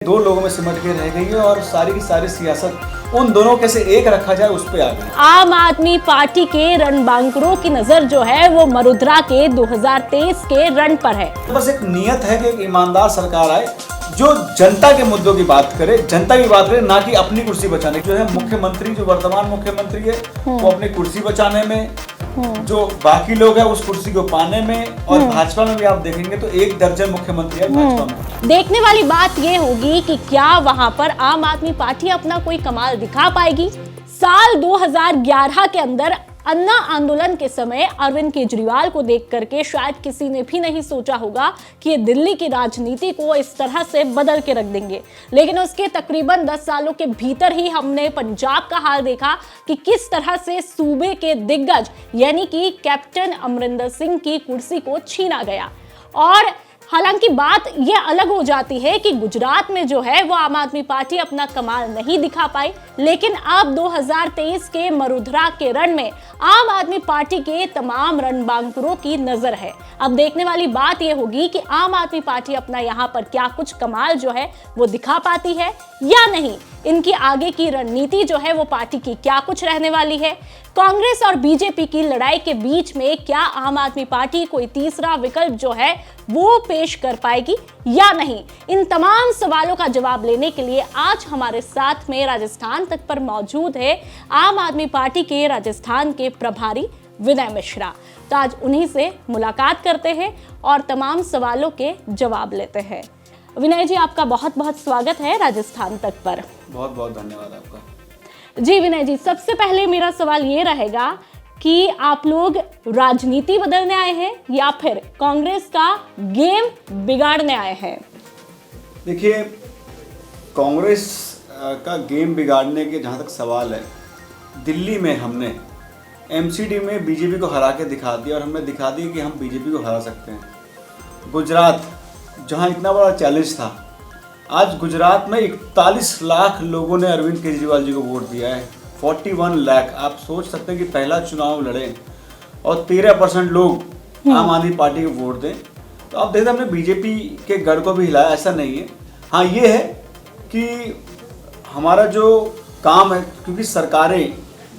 दो लोगों में सिमट के रह गई है और सारी की सारी सियासत उन दोनों कैसे एक रखा जाए उस पे आ गई। आम आदमी पार्टी के रणबांकुरों की नजर जो है वो मरुधरा के 2023 के रण पर है। बस एक नियत है कि एक ईमानदार सरकार आए जो जनता के मुद्दों की बात करे, जनता की बात करे, ना कि अपनी कुर्सी बचाने। जो है मुख्यमंत्री, जो वर्तमान मुख्यमंत्री है वो अपनी कुर्सी बचाने में, जो बाकी लोग हैं उस कुर्सी को पाने में। और भाजपा में भी आप देखेंगे तो 1 दर्जन मुख्यमंत्री है भाजपा में। देखने वाली बात ये होगी कि क्या वहां पर आम आदमी पार्टी अपना कोई कमाल दिखा पाएगी। साल 2011 के अंदर अन्ना आंदोलन के समय अरविंद केजरीवाल को देख करके शायद किसी ने भी नहीं सोचा होगा कि ये दिल्ली की राजनीति को इस तरह से बदल के रख देंगे। लेकिन उसके तकरीबन 10 सालों के भीतर ही हमने पंजाब का हाल देखा कि किस तरह से सूबे के दिग्गज यानी कि कैप्टन अमरिंदर सिंह की कुर्सी को छीना गया। और हालांकि बात यह अलग हो जाती है कि गुजरात में जो है वो आम आदमी पार्टी अपना कमाल नहीं दिखा पाई, लेकिन अब 2023 के मरुधरा के रण में आम आदमी पार्टी के तमाम रणबांकुरों की नजर है। अब देखने वाली बात यह होगी कि आम आदमी पार्टी अपना यहाँ पर क्या कुछ कमाल जो है वो दिखा पाती है या नहीं। इनकी आगे की रणनीति जो है वो पार्टी की क्या कुछ रहने वाली है। कांग्रेस और बीजेपी की लड़ाई के बीच में क्या आम आदमी पार्टी कोई तीसरा विकल्प जो है वो पेश कर पाएगी या नहीं। इन तमाम सवालों का जवाब लेने के लिए आज हमारे साथ में राजस्थान तक पर मौजूद है आम आदमी पार्टी के राजस्थान के प्रभारी विनय मिश्रा। तो आज उन्हीं से मुलाकात करते हैं और तमाम सवालों के जवाब लेते हैं। विनय जी, आपका बहुत बहुत स्वागत है राजस्थान तक पर। बहुत बहुत धन्यवाद आपका। जी विनय जी, सबसे पहले मेरा सवाल ये रहेगा कि आप लोग राजनीति बदलने आए हैं या फिर कांग्रेस का गेम बिगाड़ने आए हैं? देखिए, कांग्रेस का गेम बिगाड़ने के जहाँ तक सवाल है, दिल्ली में हमने एमसीडी में बीजेपी को हरा के दिखा दिया और हमने दिखा दिया कि हम बीजेपी को हरा सकते हैं। गुजरात जहाँ इतना बड़ा चैलेंज था, आज गुजरात में 41 लाख लोगों ने अरविंद केजरीवाल जी को वोट दिया है। 41 लाख, आप सोच सकते हैं कि पहला चुनाव लड़े और 13% लोग आम आदमी पार्टी को वोट दें। तो आप देखते हमने बीजेपी के गढ़ को भी हिलाया, ऐसा नहीं है। हाँ, ये है कि हमारा जो काम है, क्योंकि सरकारें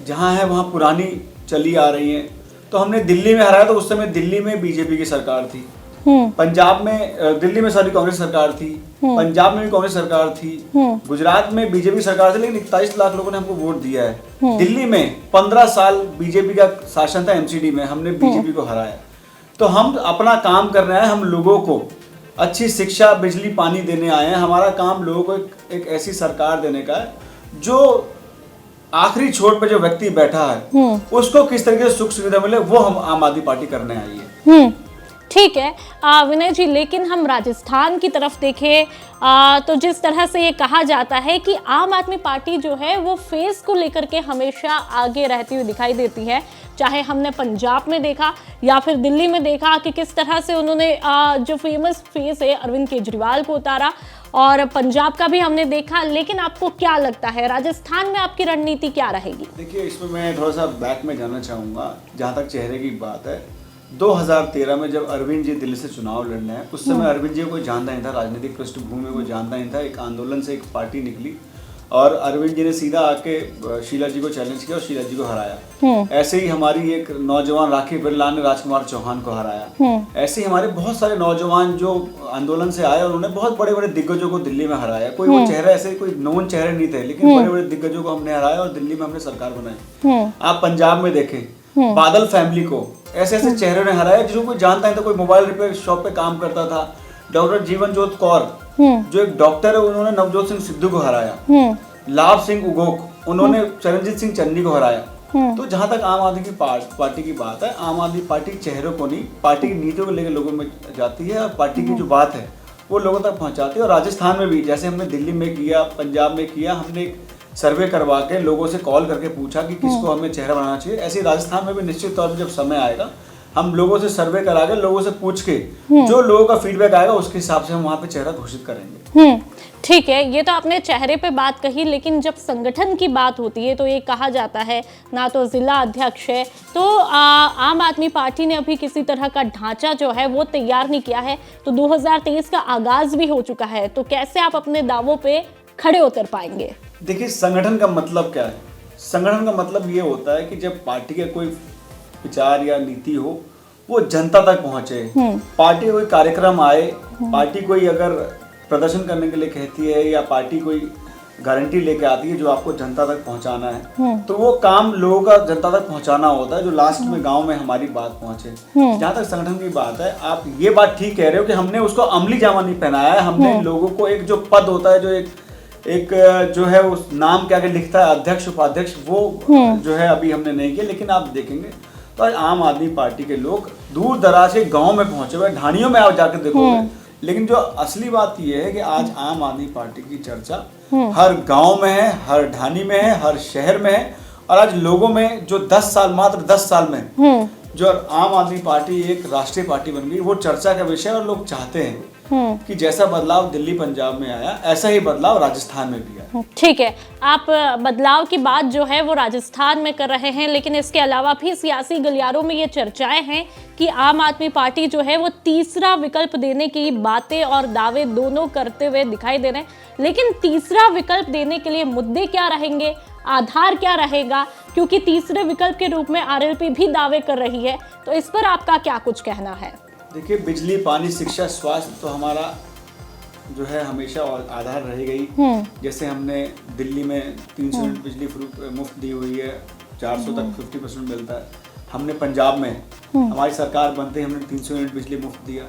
जहाँ हैं वहाँ पुरानी चली आ रही हैं, तो हमने दिल्ली में हराया तो उस समय दिल्ली में बीजेपी की सरकार थी, पंजाब में, दिल्ली में सारी कांग्रेस सरकार थी, पंजाब में भी कांग्रेस सरकार थी, गुजरात में बीजेपी सरकार थी, लेकिन 41 लाख लोगों ने हमको वोट दिया है। दिल्ली में 15 साल बीजेपी का शासन था, एमसीडी में हमने बीजेपी को हराया। तो हम अपना काम करने आए, हम लोगों को अच्छी शिक्षा, बिजली, पानी देने आए हैं। हमारा काम लोगों को एक ऐसी सरकार देने का है जो आखिरी छोर पे जो व्यक्ति बैठा है उसको किस तरीके से सुख सुविधा मिले, वो हम आम आदमी पार्टी करने आई है। ठीक है विनय जी, लेकिन हम राजस्थान की तरफ देखें तो जिस तरह से ये कहा जाता है कि आम आदमी पार्टी जो है वो फेस को लेकर के हमेशा आगे रहती हुई दिखाई देती है। चाहे हमने पंजाब में देखा या फिर दिल्ली में देखा कि किस तरह से उन्होंने जो फेमस फेस है अरविंद केजरीवाल को उतारा, और पंजाब का भी हमने देखा। लेकिन आपको क्या लगता है राजस्थान में आपकी रणनीति क्या रहेगी? देखिए, इसमें मैं थोड़ा सा बैक में जाना चाहूँगा। जहाँ तक चेहरे की बात है, 2013 में जब अरविंद जी दिल्ली से चुनाव लड़ने हैं, उस समय अरविंद जी को कोई जानता नहीं था, राजनीतिक पृष्ठभूमि में कोई जानता नहीं था। एक आंदोलन से एक पार्टी निकली और अरविंद जी ने सीधा आके शीला जी को चैलेंज किया और शीला जी को हराया। ऐसे ही हमारी एक नौजवान राखी बिरला ने राजकुमार चौहान को हराया। ऐसे ही हमारे बहुत सारे नौजवान जो आंदोलन से आए और उन्होंने बहुत बड़े बड़े दिग्गजों को दिल्ली में हराया। कोई वो चेहरे ऐसे कोई नोन चेहरे नहीं थे, लेकिन बड़े बड़े दिग्गजों को हमने हराया और दिल्ली में हमने सरकार बनाई। आप पंजाब में देखें, बादल फैमिली को ऐसे ऐसे चेहरे ने हराया जिसको कोई जानता नहीं था। कोई मोबाइल रिपेयर शॉप पे काम करता था, डॉक्टर जीवनजोत कौर जो एक डॉक्टर है, उन्होंने नवजोत सिंह सिद्धू को हराया। लाभ सिंह उगोक, उन्होंने चरणजीत सिंह चन्नी को हराया। तो जहां तक आम आदमी की पार्टी की बात है, आम आदमी पार्टी चेहरों को नहीं, पार्टी की नीतियों को लेकर लोगों में जाती है और पार्टी की जो बात है वो लोगों तक पहुंचाती है। और राजस्थान में भी जैसे हमने दिल्ली में किया, पंजाब में किया, हमने एक सर्वे करवा के लोगों से कॉल करके पूछा कि किसको हमें चेहरा बनाना चाहिए। ऐसे ही राजस्थान में भी निश्चित तौर पर जब समय आएगा हम लोगों से सर्वे करा के, लोगों से पूछ के जो लोगों का फीडबैक आएगा उसके हिसाब से हम वहाँ पे चेहरा घोषित करेंगे। ठीक है, ये तो आपने चेहरे पे बात कही, लेकिन जब संगठन की बात होती है तो ये कहा जाता है ना तो जिला अध्यक्ष है, तो आम आदमी पार्टी ने अभी किसी तरह का ढांचा जो है वो तैयार नहीं किया है, तो 2023 का आगाज भी हो चुका है, तो कैसे आप अपने दावों पे खड़े उतर पाएंगे? देखिए, संगठन का मतलब क्या है? संगठन का मतलब ये होता है कि जब पार्टी का कोई विचार या नीति हो वो जनता तक पहुंचे, पार्टी कोई कार्यक्रम आए, पार्टी कोई अगर प्रदर्शन करने के लिए कहती है या पार्टी कोई गारंटी लेके आती है जो आपको जनता तक पहुंचाना है, तो वो काम लोगों का जनता तक पहुंचाना होता है, जो लास्ट में गांव में हमारी बात पहुंचे। जहां तक संगठन की बात है, आप ये बात ठीक कह रहे हो कि हमने उसको अमली जामा नहीं पहनाया है, हमने लोगों को एक जो पद होता है, जो एक जो है उस नाम के आगे लिखता है अध्यक्ष उपाध्यक्ष, वो जो है अभी हमने नहीं किया। लेकिन आप देखेंगे तो आज आम आदमी पार्टी के लोग दूर दराज के गाँव में पहुंचे हुए, ढाणियों में आप जाकर देखोगे। लेकिन जो असली बात यह है कि आज आम आदमी पार्टी की चर्चा हर गांव में है, हर ढाणी में है, हर शहर में है, और आज लोगों में जो 10 साल, मात्र 10 साल में जो आम आदमी पार्टी एक राष्ट्रीय पार्टी बन गई, वो चर्चा का विषय, और लोग चाहते हैं कि जैसा बदलाव दिल्ली पंजाब में आया ऐसा ही बदलाव राजस्थान में भी आया। ठीक है, आप बदलाव की बात जो है वो राजस्थान में कर रहे हैं, लेकिन इसके अलावा भी सियासी गलियारों में ये चर्चाएं हैं कि आम आदमी पार्टी जो है वो तीसरा विकल्प देने की बातें और दावे दोनों करते हुए दिखाई दे रहे हैं। लेकिन तीसरा विकल्प देने के लिए मुद्दे क्या रहेंगे, आधार क्या रहेगा, क्योंकि तीसरे विकल्प के रूप में आरएलपी भी दावे कर रही है, तो इस पर आपका क्या कुछ कहना है? देखिए, बिजली, पानी, शिक्षा, स्वास्थ्य तो हमारा जो है हमेशा आधार रहेगा ही। जैसे हमने दिल्ली में 300 यूनिट बिजली मुफ्त दी हुई है, 400 तक 50% मिलता है। हमने पंजाब में हमारी सरकार बनते ही हमने 300 यूनिट बिजली मुफ्त दिया।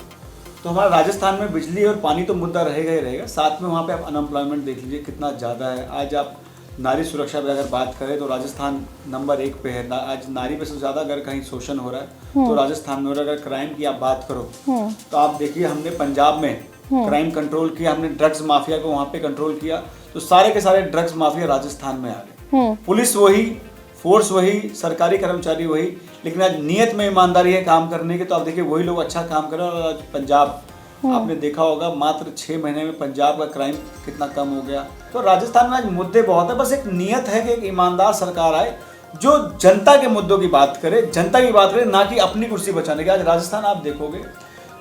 तो हमारा राजस्थान में बिजली और पानी तो मुद्दा रहेगा ही रहेगा। साथ में वहाँ पे आप अनएम्प्लॉयमेंट देख लीजिए कितना ज़्यादा है। आज आप नारी सुरक्षा पर अगर बात करें तो राजस्थान नंबर 1 पे है। आज नारी पे सबसे ज़्यादा अगर कहीं शोषण हो रहा है तो राजस्थान में हो रहा है। अगर क्राइम की आप बात करो तो आप देखिए, हमने पंजाब में क्राइम कंट्रोल किया, हमने ड्रग्स माफिया को वहाँ पे कंट्रोल किया, तो सारे के सारे ड्रग्स माफिया राजस्थान में आ गए। पुलिस वही, फोर्स वही, सरकारी कर्मचारी वही, लेकिन आज नियत में ईमानदारी है काम करने की, तो आप देखिए वही लोग अच्छा काम कर रहे हैं। और आज पंजाब आपने देखा होगा, मात्र 6 महीने में पंजाब का क्राइम कितना कम हो गया। तो राजस्थान में आज मुद्दे बहुत है, बस एक नियत है कि एक ईमानदार सरकार आए जो जनता के मुद्दों की बात करे, जनता की बात करे, ना कि अपनी कुर्सी बचाने की। आज राजस्थान आप देखोगे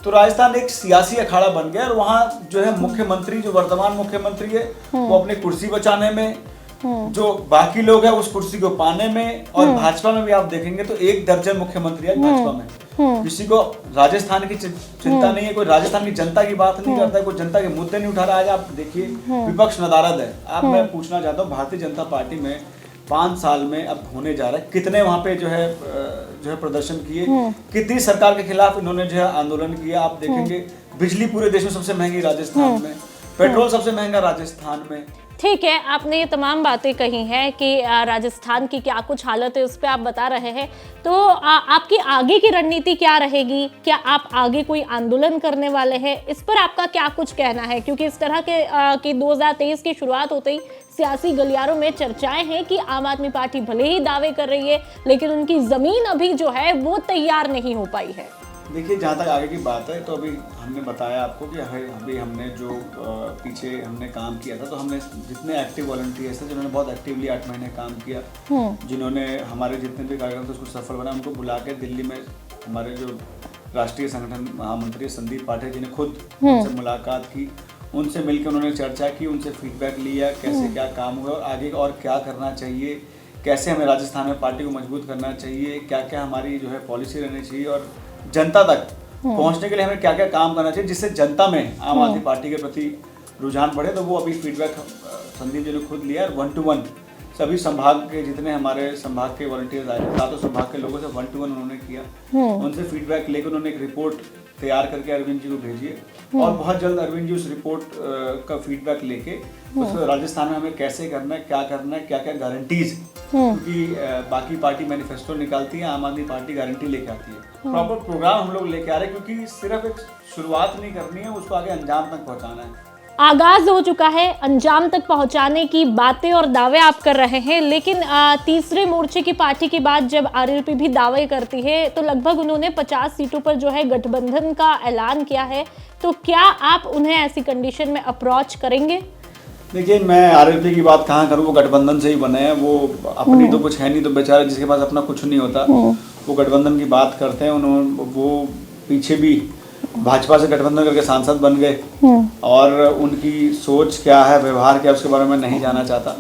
तो राजस्थान एक सियासी अखाड़ा बन गया, और वहाँ जो है मुख्यमंत्री, जो वर्तमान मुख्यमंत्री है, वो अपनी कुर्सी बचाने में, जो बाकी लोग हैं उस कुर्सी को पाने में। और भाजपा में भी आप देखेंगे तो 1 दर्जन मुख्यमंत्री है भाजपा में। किसी को राजस्थान की चिंता नहीं है, कोई राजस्थान की जनता की बात नहीं करता है, कोई जनता के मुद्दे नहीं उठा रहा है। आज आप देखिए विपक्ष नदारद है। आप मैं पूछना चाहता हूँ, भारतीय जनता पार्टी में 5 साल में अब होने जा रहा है, कितने वहाँ पे जो है प्रदर्शन किए, कितनी सरकार के खिलाफ इन्होंने जो है आंदोलन किया। आप देखेंगे बिजली पूरे देश में सबसे महंगी राजस्थान में, पेट्रोल सबसे महंगा राजस्थान में। ठीक है, आपने ये तमाम बातें कही हैं कि राजस्थान की क्या कुछ हालत है, उस पर आप बता रहे हैं। तो आपकी आगे की रणनीति क्या रहेगी? क्या आप आगे कोई आंदोलन करने वाले हैं? इस पर आपका क्या कुछ कहना है? क्योंकि इस तरह के 2023 की शुरुआत होते ही सियासी गलियारों में चर्चाएं हैं कि आम आदमी पार्टी भले ही दावे कर रही है, लेकिन उनकी जमीन अभी जो है वो तैयार नहीं हो पाई है। देखिए, जहाँ तक आगे की बात है, तो अभी हमने बताया आपको कि अभी हमने जो पीछे हमने काम किया था, तो हमने जितने एक्टिव वॉलंटियर्स थे जिन्होंने बहुत एक्टिवली 8 महीने काम किया, जिन्होंने हमारे जितने भी कार्यक्रम थे उसको सफल बना, उनको बुला के दिल्ली में हमारे जो राष्ट्रीय संगठन महामंत्री संदीप पाठक जी ने खुद उनसे मुलाकात की, उनसे मिलकर उन्होंने चर्चा की, उनसे फीडबैक लिया, कैसे क्या काम हुआ और आगे और क्या करना चाहिए, कैसे हमें राजस्थान में पार्टी को मजबूत करना चाहिए, क्या क्या हमारी जो है पॉलिसी रहनी चाहिए, और जनता तक पहुंचने के लिए हमें क्या क्या काम करना चाहिए जिससे जनता में आम आदमी पार्टी के प्रति रुझान बढ़े। तो वो अभी फीडबैक संदीप जी ने खुद लिया है। 1-to-1 सभी संभाग के जितने हमारे संभाग के वॉलंटियर्स आए, 7 संभाग के लोगों से 1-to-1 उन्होंने किया। उनसे फीडबैक लेकर उन्होंने एक रिपोर्ट तैयार करके अरविंद जी को भेजी है, और बहुत जल्द अरविंद जी उस रिपोर्ट का फीडबैक लेके उसको राजस्थान में हमें कैसे करना है, क्या क्या गारंटीज, क्योंकि बाकी पार्टी मैनिफेस्टो निकालती है, आम आदमी पार्टी गारंटी लेके आती है। प्रॉपर प्रोग्राम हम लोग लेके आ रहे हैं, क्योंकि सिर्फ एक शुरुआत नहीं करनी है, उसको आगे अंजाम तक पहुंचाना है। आगाज हो चुका है, अंजाम तक पहुंचाने की बातें और दावे आप कर रहे हैं, लेकिन तीसरे मोर्चे की पार्टी के बाद जब आरएलपी भी दावे करती है तो लगभग उन्होंने 50 सीटों पर जो है गठबंधन का ऐलान किया है। तो क्या आप उन्हें ऐसी कंडीशन में अप्रोच करेंगे? देखिए, मैं आरएलपी की बात कहाँ करूँ, वो गठबंधन से ही बने हैं। वो अपनी तो कुछ है नहीं, तो बेचारे जिसके पास अपना कुछ नहीं होता वो गठबंधन की बात करते हैं। उन्होंने वो पीछे भी भाजपा से गठबंधन करके सांसद बन गए और उनकी सोच क्या है, व्यवहार क्या है, उसके बारे में नहीं जाना चाहता।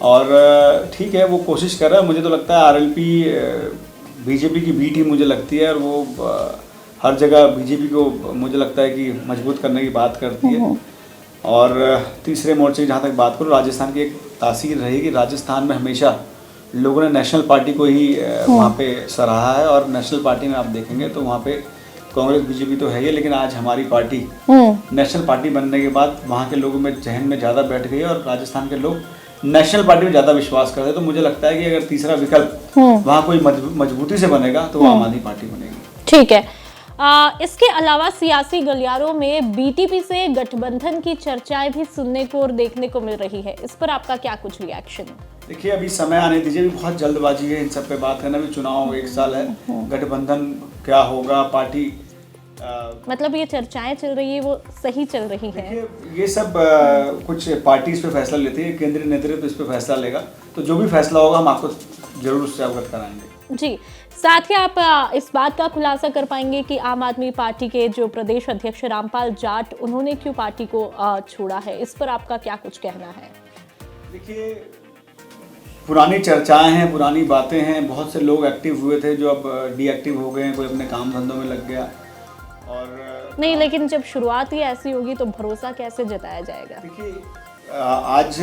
और ठीक है, वो कोशिश कर रहा है। मुझे तो लगता है आरएलपी बीजेपी की बी टीम मुझे लगती है, और वो हर जगह बीजेपी को मुझे लगता है कि मजबूत करने की बात करती है। और तीसरे मोर्चे की जहाँ तक बात करूँ, राजस्थान की एक तासीर रही कि राजस्थान में हमेशा लोगों ने नेशनल पार्टी को ही वहाँ पे सराहा है। और नेशनल पार्टी में आप देखेंगे तो वहाँ पे कांग्रेस बीजेपी तो है ही, लेकिन आज हमारी पार्टी नेशनल पार्टी बनने के बाद वहाँ के लोगों में जहन में ज़्यादा बैठ गई है और राजस्थान के लोग नेशनल पार्टी में ज़्यादा विश्वास करते हैं। तो मुझे लगता है कि अगर तीसरा विकल्प वहाँ कोई मजबूती से बनेगा तो वो आम आदमी पार्टी बनेगी। ठीक है। इसके अलावा सियासी गलियारों में बीटीपी से गठबंधन की चर्चाएं भी सुनने को और देखने को मिल रही है। इस पर आपका क्या कुछ रिएक्शन? देखिए, अभी समय आने दीजिए, भी बहुत जल्दबाजी है इन सब पे बात करना। भी चुनाव 1 साल है, गठबंधन क्या होगा, पार्टी मतलब ये चर्चाएं चल रही है वो सही चल रही है? देखिए, ये सब कुछ पार्टी इस पे फैसला लेती है, केंद्रीय नेतृत्व इस पे फैसला लेगा। तो जो भी फैसला होगा हम आपको जरूर उससे अवगत कराएंगे। जी, साथ ही आप इस बात का खुलासा कर पाएंगे कि आम आदमी पार्टी के जो प्रदेश अध्यक्ष रामपाल जाट, उन्होंने क्यों पार्टी को छोड़ा है? इस पर आपका क्या कुछ कहना है? देखिए, पुरानी चर्चाएं हैं, पुरानी बातें हैं। बहुत से लोग एक्टिव हुए थे जो अब डीएक्टिव हो गए हैं, कोई अपने काम धंधों में लग गया। और नहीं, लेकिन जब शुरुआत ही ऐसी होगी तो भरोसा कैसे जताया जाएगा? देखिए, आज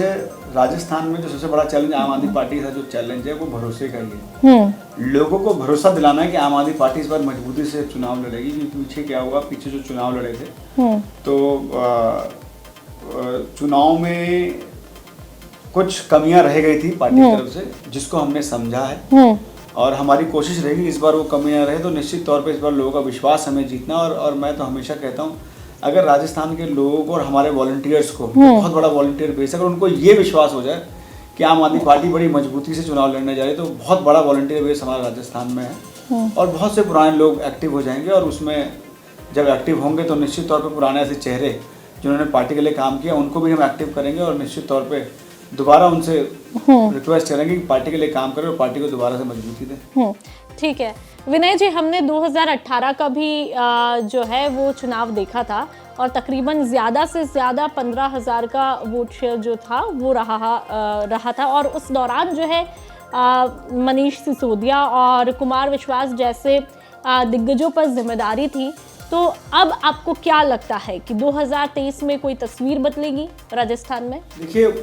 राजस्थान में जो सबसे बड़ा चैलेंज आम आदमी पार्टी का जो चैलेंज है वो भरोसे का ही है। लोगों को भरोसा दिलाना है कि आम आदमी पार्टी इस बार मजबूती से चुनाव लड़ेगी। क्योंकि पीछे क्या हुआ, पीछे जो चुनाव लड़े थे तो चुनाव में कुछ कमियां रह गई थी पार्टी की तरफ से, जिसको हमने समझा है। और हमारी कोशिश रहेगी इस बार वो कमियां रहे तो निश्चित तौर पे इस बार लोगों का विश्वास हमें जीतना। और मैं तो हमेशा कहता हूँ, अगर राजस्थान के लोगों को और हमारे वॉलंटियर्स को, बहुत बड़ा वॉलंटियर बेस, अगर उनको ये विश्वास हो जाए कि आम आदमी पार्टी बड़ी मजबूती से चुनाव लड़ने जा रही है, तो बहुत बड़ा वॉलंटियर बेस हमारे राजस्थान में है। और बहुत से पुराने लोग एक्टिव हो जाएंगे, और उसमें जब एक्टिव होंगे तो निश्चित तौर पर पुराने ऐसे चेहरे जिन्होंने पार्टी के लिए काम किया उनको भी हम एक्टिव करेंगे। और निश्चित तौर पर दोबारा उनसे रिक्वेस्ट करेंगे कि पार्टी के लिए काम करें और पार्टी को दोबारा से मजबूती दें। ठीक है विनय जी, हमने 2018 का भी जो है वो चुनाव देखा था और तकरीबन ज़्यादा से ज़्यादा 15,000 का वोट शेयर जो था वो रहा था। और उस दौरान जो है मनीष सिसोदिया और कुमार विश्वास जैसे दिग्गजों पर जिम्मेदारी थी। तो अब आपको क्या लगता है कि 2023 में कोई तस्वीर बदलेगी राजस्थान में? देखिए,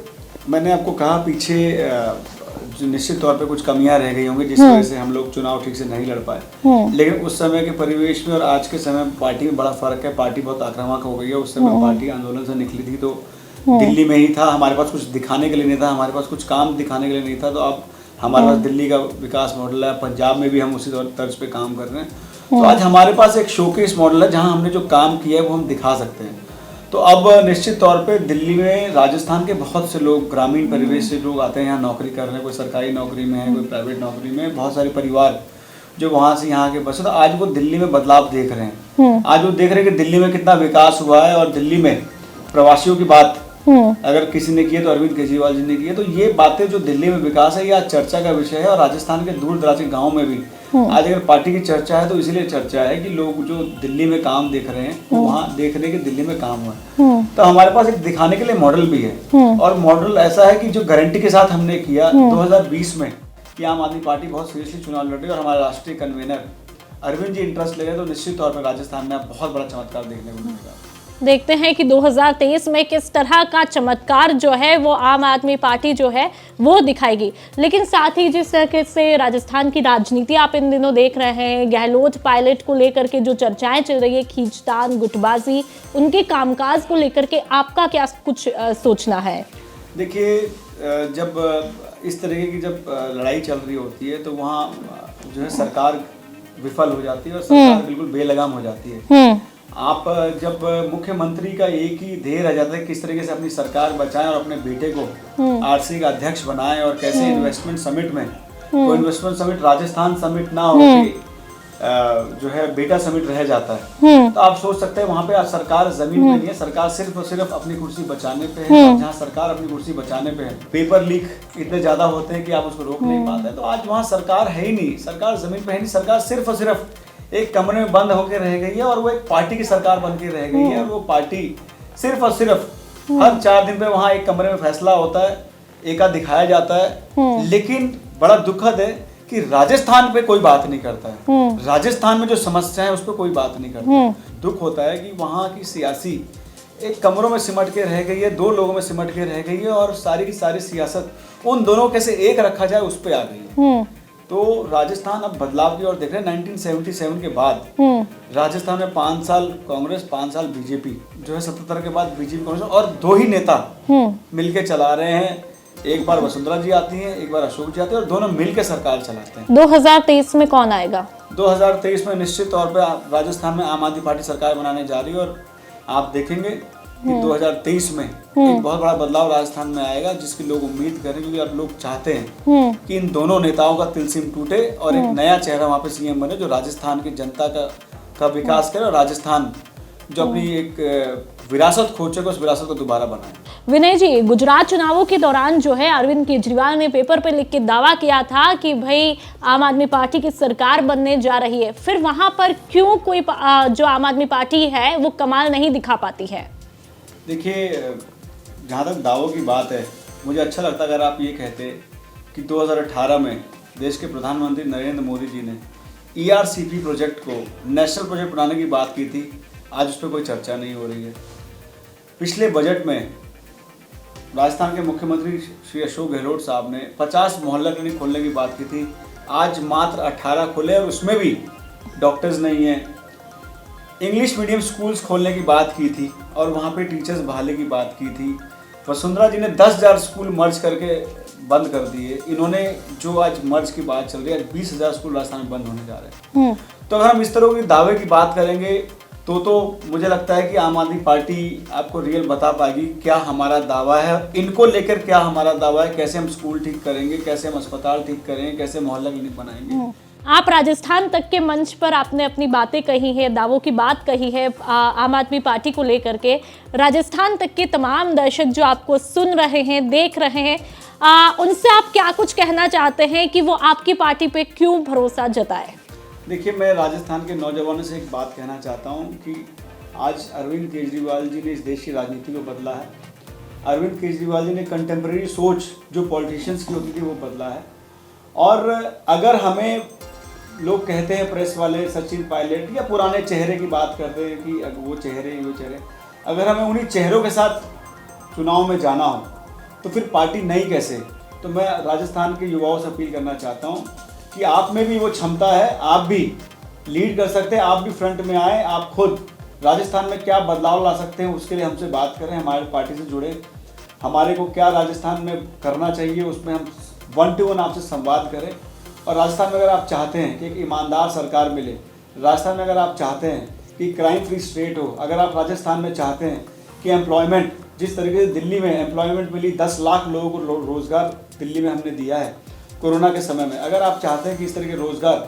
मैंने आपको कहा पीछे निश्चित तौर पे कुछ कमियां रह गई होंगी जिस वजह से हम लोग चुनाव ठीक से नहीं लड़ पाए। लेकिन उस समय के परिवेश में और आज के समय में पार्टी में बड़ा फर्क है। पार्टी बहुत आक्रामक हो गई है। उस समय पार्टी आंदोलन से निकली थी तो दिल्ली में ही था, हमारे पास कुछ दिखाने के लिए नहीं था, हमारे पास कुछ काम दिखाने के लिए नहीं था। तो अब हमारे पास दिल्ली का विकास मॉडल है, पंजाब में भी हम उसी तर्ज पे काम कर रहे हैं। तो आज हमारे पास एक शोकेस मॉडल है जहाँ हमने जो काम किया है वो हम दिखा सकते हैं। तो अब निश्चित तौर पे दिल्ली में राजस्थान के बहुत से लोग, ग्रामीण परिवेश से लोग आते हैं, यहाँ नौकरी कर रहे हैं, कोई सरकारी नौकरी में है, कोई प्राइवेट नौकरी में, बहुत सारे परिवार जो वहाँ से यहाँ के बसे। तो आज वो दिल्ली में बदलाव देख रहे हैं। आज वो देख रहे हैं कि दिल्ली में कितना विकास हुआ है। और दिल्ली में प्रवासियों की बात अगर किसी ने की है तो अरविंद केजरीवाल जी ने की है। तो ये बातें जो दिल्ली में विकास है ये आज चर्चा का विषय है। और राजस्थान के दूर दराज के गाँव में भी आज अगर पार्टी की चर्चा है तो इसलिए चर्चा है कि लोग जो दिल्ली में काम देख रहे हैं वहाँ देख रहे हैं कि दिल्ली में काम हुआ। तो हमारे पास एक दिखाने के लिए मॉडल भी है। और मॉडल ऐसा है कि जो गारंटी के साथ हमने किया 2020 में कि आम आदमी पार्टी बहुत सीरियसली चुनाव लड़ रही है और हमारे राष्ट्रीय कन्वीनर अरविंद जी इंटरेस्ट ले रहे हैं, तो निश्चित तौर पर राजस्थान में आप बहुत बड़ा चमत्कार देखने को मिलेगा। देखते हैं कि 2023 में किस तरह का चमत्कार जो है वो आम आदमी पार्टी जो है वो दिखाएगी। लेकिन साथ ही जिस तरह से राजस्थान की राजनीति आप इन दिनों देख रहे हैं, गहलोत पायलट को लेकर के जो चर्चाएं चल रही है, खींचतान, गुटबाजी, उनके कामकाज को लेकर के आपका क्या कुछ सोचना है? देखिए, जब इस तरीके की जब लड़ाई चल रही होती है तो वहाँ जो है सरकार विफल हो जाती है और सरकार बिल्कुल बेलगाम हो जाती है। आप जब मुख्यमंत्री का एक ही ध्येय रह जाता है किस तरीके से अपनी सरकार बचाएं और अपने बेटे को आरसी का अध्यक्ष बनाएं और कैसे इन्वेस्टमेंट समिट में वो इन्वेस्टमेंट समिट राजस्थान समिट ना होके जो है बेटा समिट रह जाता है, तो आप सोच सकते हैं वहां पे सरकार जमीन पे नहीं है, सरकार सिर्फ और सिर्फ अपनी कुर्सी बचाने पे है। और जहाँ सरकार अपनी कुर्सी बचाने पे है, पेपर लीक इतने ज्यादा होते हैं कि आप उसको रोक नहीं पाते, तो आज वहाँ सरकार है ही नहीं, सरकार जमीन पे है नहीं, सरकार सिर्फ और सिर्फ एक कमरे में बंद होकर रह गई है और वो एक पार्टी की सरकार बन के रह गई है। और वो पार्टी सिर्फ और सिर्फ हर 4 दिन पे वहाँ एक कमरे में फैसला होता है, एका दिखाया जाता है, लेकिन बड़ा दुखद है कि राजस्थान पे कोई बात नहीं करता है। राजस्थान में जो समस्या है उस पर कोई बात नहीं करता है। दुख होता है कि वहाँ की सियासी एक कमरों में सिमट के रह गई है, 2 लोगों में सिमट के रह गई है और सारी की सारी सियासत उन दोनों कैसे एक रखा जाए उस पे आ गई है। तो राजस्थान अब बदलाव की ओर देख रहे हैं। 1977 के बाद राजस्थान में 5 साल कांग्रेस, 5 साल बीजेपी, जो है 77 के बाद बीजेपी कांग्रेस और 2 ही नेता मिलके चला रहे हैं। एक बार वसुंधरा जी आती हैं, एक बार अशोक जी आते हैं और दोनों मिलकर सरकार चलाते हैं। 2023 में कौन आएगा? 2023 में निश्चित तौर पे राजस्थान में आम आदमी पार्टी सरकार बनाने जा रही है और आप देखेंगे कि 2023 में एक बहुत बड़ा बदलाव राजस्थान में आएगा, जिसकी लोग उम्मीद करें, क्योंकि अब लोग चाहते हैं कि इन दोनों नेताओं का तिलस्म टूटे और एक नया चेहरा वहाँ पे सीएम बने जो राजस्थान की जनता का विकास करे और राजस्थान जो अपनी एक विरासत खो चुका उस विरासत को दोबारा बनाए। विनय जी, गुजरात चुनावों के दौरान जो है अरविंद केजरीवाल ने पेपर पे लिख के दावा किया था कि भाई आम आदमी पार्टी की सरकार बनने जा रही है, फिर वहां पर क्यों कोई जो आम आदमी पार्टी है वो कमाल नहीं दिखा पाती है? देखिए, जहाँ तक दावों की बात है, मुझे अच्छा लगता अगर आप ये कहते कि 2018 में देश के प्रधानमंत्री नरेंद्र मोदी जी ने ERCP प्रोजेक्ट को नेशनल प्रोजेक्ट बनाने की बात की थी। आज उस पर कोई चर्चा नहीं हो रही है। पिछले बजट में राजस्थान के मुख्यमंत्री श्री अशोक गहलोत साहब ने 50 मोहल्ला क्लिनिक खोलने की बात की थी। आज मात्र 18 खुले और उसमें भी डॉक्टर्स नहीं हैं। इंग्लिश मीडियम स्कूल्स खोलने की बात की थी और वहाँ पे टीचर्स बहाली की बात की थी। वसुंधरा जी ने 10,000 स्कूल मर्ज करके बंद कर दिए। इन्होंने जो आज मर्ज की बात चल रही है, 20,000 स्कूल राजस्थान में बंद होने जा रहे हैं। तो अगर हम इस तरह के दावे की बात करेंगे तो मुझे लगता है कि आम आदमी पार्टी आपको रियल बता पाएगी क्या हमारा दावा है, इनको लेकर क्या हमारा दावा है, कैसे हम स्कूल ठीक करेंगे, कैसे हम अस्पताल ठीक करेंगे, कैसे मोहल्ला क्लिनिक बनाएंगे। आप राजस्थान तक के मंच पर आपने अपनी बातें कही है, दावों की बात कही है आम आदमी पार्टी को लेकर के। राजस्थान तक के तमाम दर्शक जो आपको सुन रहे हैं, देख रहे हैं, उनसे आप क्या कुछ कहना चाहते हैं कि वो आपकी पार्टी पे क्यों भरोसा जताए? देखिए, मैं राजस्थान के नौजवानों से एक बात कहना चाहता हूँ कि आज अरविंद केजरीवाल जी ने इस देश की राजनीति को बदला है। अरविंद केजरीवाल जी ने कंटेम्प्रेरी सोच जो पॉलिटिशियंस की होती थी वो बदला है। और अगर हमें लोग कहते हैं प्रेस वाले सचिन पायलट या पुराने चेहरे की बात करते हैं कि वो चेहरे, अगर हमें उन्हीं चेहरों के साथ चुनाव में जाना हो तो फिर पार्टी नई कैसे? तो मैं राजस्थान के युवाओं से अपील करना चाहता हूँ कि आप में भी वो क्षमता है, आप भी लीड कर सकते हैं, आप भी फ्रंट में आए, आप खुद राजस्थान में क्या बदलाव ला सकते हैं उसके लिए हमसे बात करें, हमारे पार्टी से जुड़े, हमारे को क्या राजस्थान में करना चाहिए उसमें हम 1-to-1 आपसे संवाद करें। और राजस्थान में अगर आप चाहते हैं कि एक ईमानदार सरकार मिले, राजस्थान में अगर आप चाहते हैं कि क्राइम फ्री स्टेट हो, अगर आप राजस्थान में चाहते हैं कि एम्प्लॉयमेंट जिस तरीके से दिल्ली में एम्प्लॉयमेंट मिली, 10 लाख लोगों को रोज़गार दिल्ली में हमने दिया है कोरोना के समय में, अगर आप चाहते हैं कि इस तरह के रोज़गार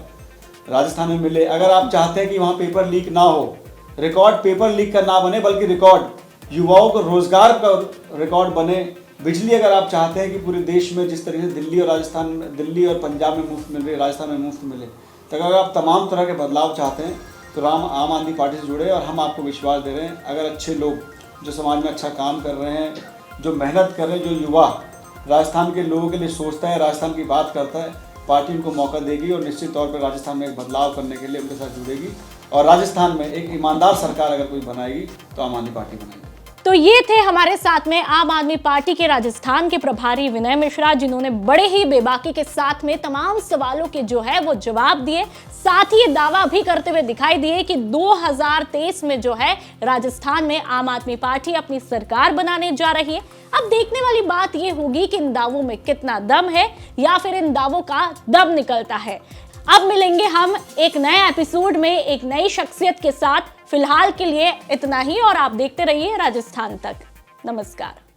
राजस्थान में मिले, अगर आप चाहते हैं कि वहाँ पेपर लीक ना हो, रिकॉर्ड पेपर लीक का ना बने बल्कि रिकॉर्ड युवाओं को रोज़गार का रिकॉर्ड बने, बिजली अगर आप चाहते हैं कि पूरे देश में जिस तरीके से दिल्ली और पंजाब में मुफ्त मिल रही है, राजस्थान में मुफ्त मिले, तो अगर आप तमाम तरह के बदलाव चाहते हैं तो आम आदमी पार्टी से जुड़े और हम आपको विश्वास दे रहे हैं। अगर अच्छे लोग जो समाज में अच्छा काम कर रहे हैं, जो मेहनत कर रहे हैं, जो युवा राजस्थान के लोगों के लिए सोचता है, राजस्थान की बात करता है, पार्टी उनको मौका देगी और निश्चित तौर पर राजस्थान में एक बदलाव करने के लिए उनके साथ जुड़ेगी और राजस्थान में एक ईमानदार सरकार अगर कोई बनाएगी तो आम आदमी पार्टी बनाएगी। तो ये थे हमारे साथ में आम आदमी पार्टी के राजस्थान के प्रभारी विनय मिश्रा, जिन्होंने बड़े ही बेबाकी के साथ में तमाम सवालों के जो है वो जवाब दिए, साथ ही ये दावा भी करते हुए दिखाई दिए कि 2023 में जो है राजस्थान में आम आदमी पार्टी अपनी सरकार बनाने जा रही है। अब देखने वाली बात ये होगी कि इन दावों में कितना दम है या फिर इन दावों का दम निकलता है। अब मिलेंगे हम एक नए एपिसोड में एक नई शख्सियत के साथ। फिलहाल के लिए इतना ही और आप देखते रहिए राजस्थान तक। नमस्कार।